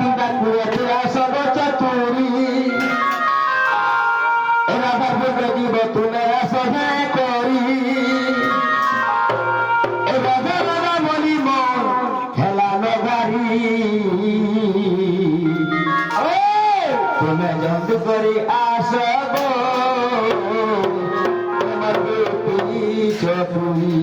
তিনটা কুড়িয়েছে সব চতুরি এরা বাবুকে দিব তুলে সহে করি এবার মনি মন খেলানো গাড়ি তুমি জন্দ করি আসব তোমাকে চতুরি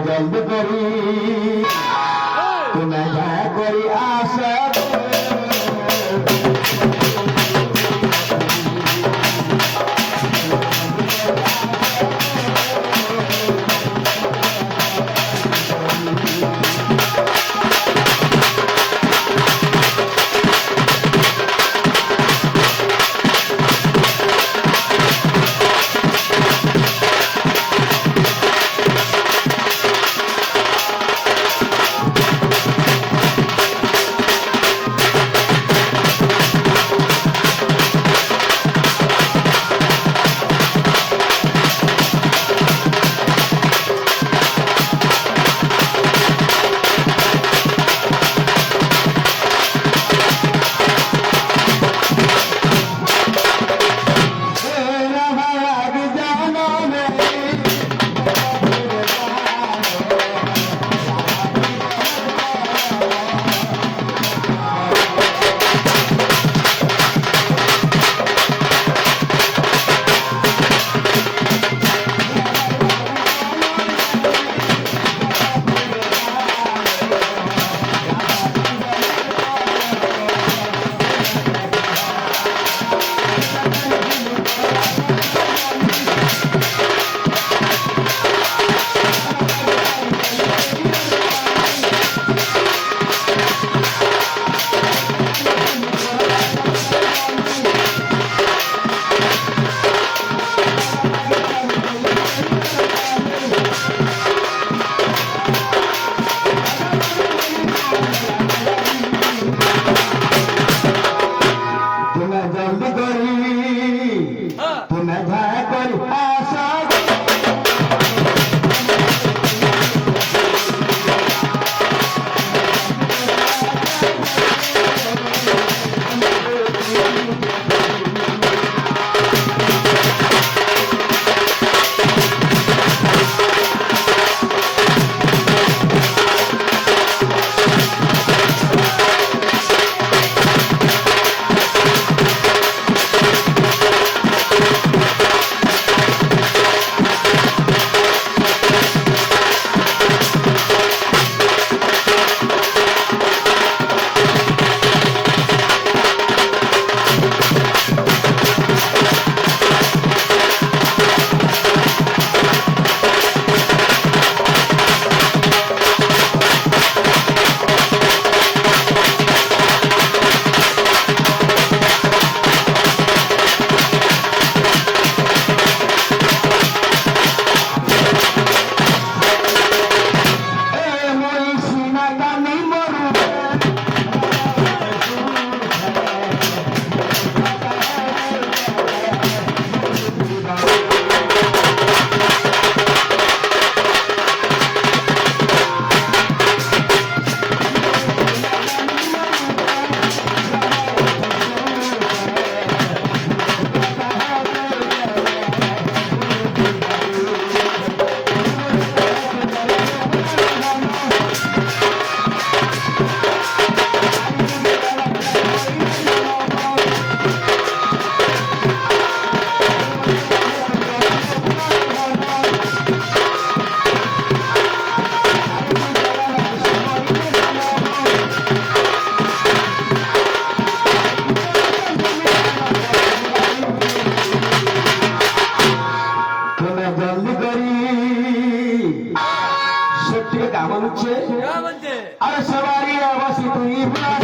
জলদি করি তুমি যা করি আশা সত্যি কামন হচ্ছে আরে সবারই তুই প্রাণ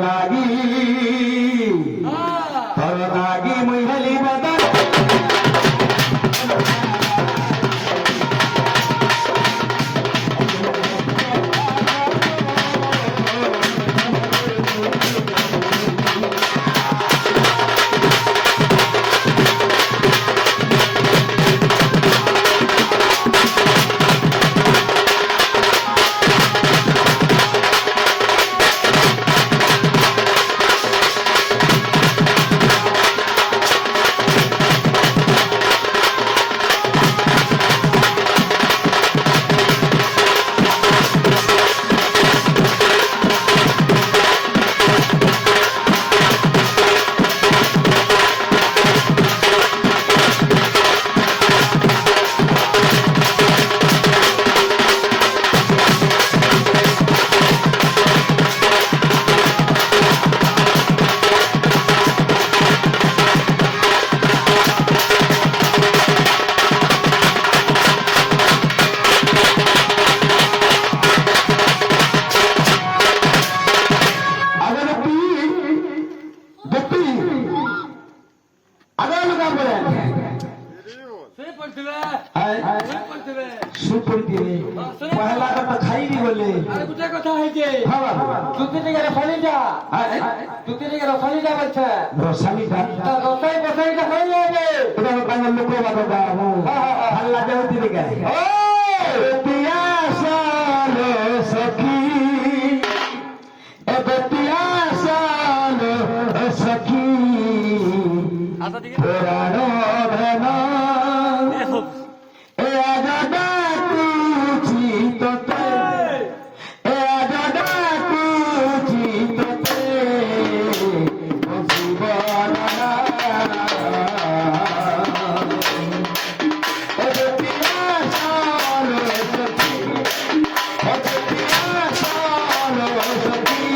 সাজি পহেলা কথা খাইবি বলে আরে গুটা কথা হইছে হ্যাঁ বাবা দুটি থেকে রসালিটা দুটি থেকে রসালিটা বলছে রসালিটা তা রসাই বসাইটা হয়ে যাবে এটা বাংলা লোক বাবা গাবো আল্লাহ দেও দিবে গায় ও পিয়াসাল সখী এ পিয়াসাল সখী আচ্ছা ঠিক পুরানো ভেনা আছে এ আজাদা তুচি তোতে এ আজাদা তুচি তোতে জীবনা ও পিয়াসাল সখী ও পিয়াসাল সখী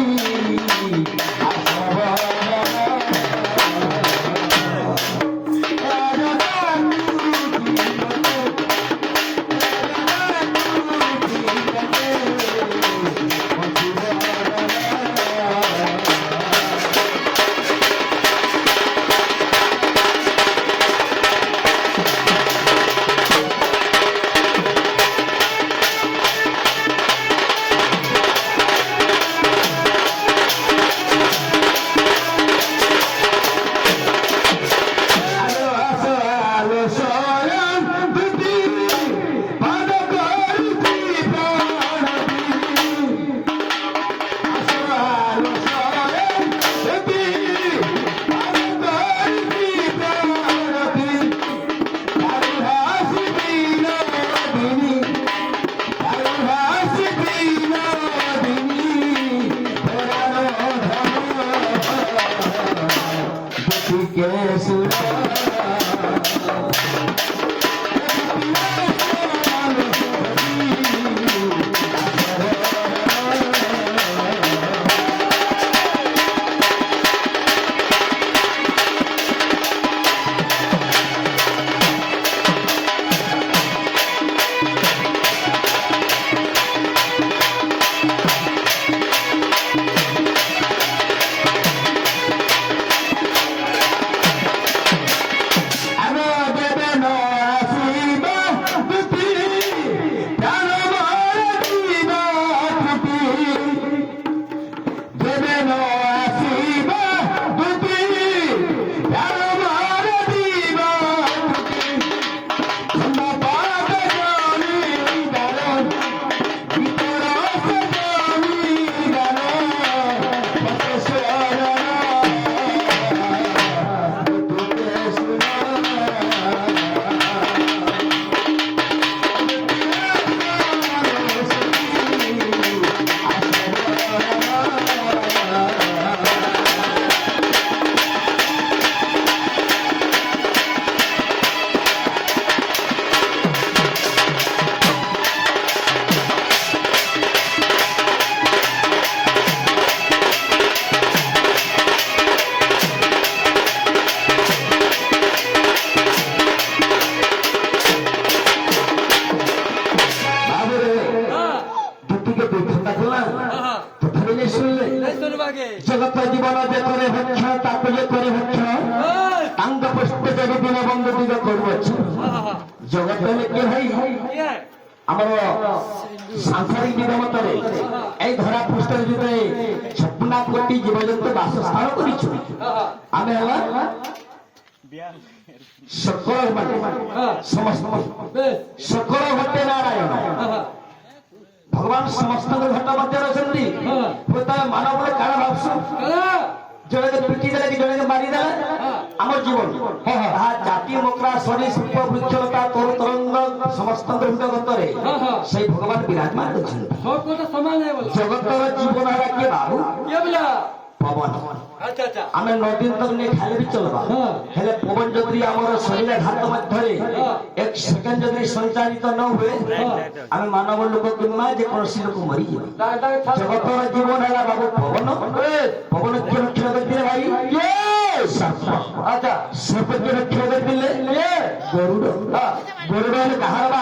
ଆମର ସାଂସାରିକ ଜୀବମତରେ এই ଧରା ପୃଷ୍ଠରେ ଯେତେବେଳେ 56 କୋଟି ଜୀବଜନ୍ତୁ ବାସସ୍ଥାନ କରିଛୁ ଆମେ ହେଲା সকল সমস্ত সকল ঘটে নারায়ণ ভগবান সমস্ত ঘট মধ্যে অଛନ୍ତି ମାନବରେ କାଳ ଭାବସୁ ଜଣକେ ପିଟି ଦେଲେ କି ଜଣକେ ମାରିଦେଲେ ଆମର ଜୀବନ ତାହା ଜାତି ମକରା ଶନି ଶିଳ୍ପ ବୃକ୍ଷଲତା ତରୁ ତରଙ୍ଗ ସମସ୍ତଙ୍କ ହୃଦୟଗତରେ ସେଇ ଭଗବାନ ବିରାଜମାନ ଅଛନ୍ତି সব কথা সমান है बोला ଜଗତର ଜୀବନ ହେଲା କିଏ ବାବୁ क्या बोला ପବନ अच्छा अच्छा ଆମେ ନଦୀ ତକ ନେଇ ଖାଇଲେ ବି ଚଲବା ହେଲେ ପବନ ଯଦି ଆମର ଶରୀର ଘାତ ମଧ୍ୟରେ ଏକ ସେକେଣ୍ଡ ଯଦି ସଞ୍ଚାଳିତ ନ ହୁଏ ଆମେ ମାନବ ଲୋକ କିମ୍ବା ଯେକୌଣସି ଲୋକ ମରିଯିବ ଜଗତର ଜୀବନ ହେଲା ବାବୁ ପବନ ପବନ କିଏ ରକ୍ଷା କରିଥିଲେ ଭାଇ ସର୍ପ ଆଚ୍ଛା ସର୍ପ କିଏ ରକ୍ଷା କରିଥିଲେ ଗରୁଡ଼ ଗରୁଡ଼ ହେଲେ କାହାର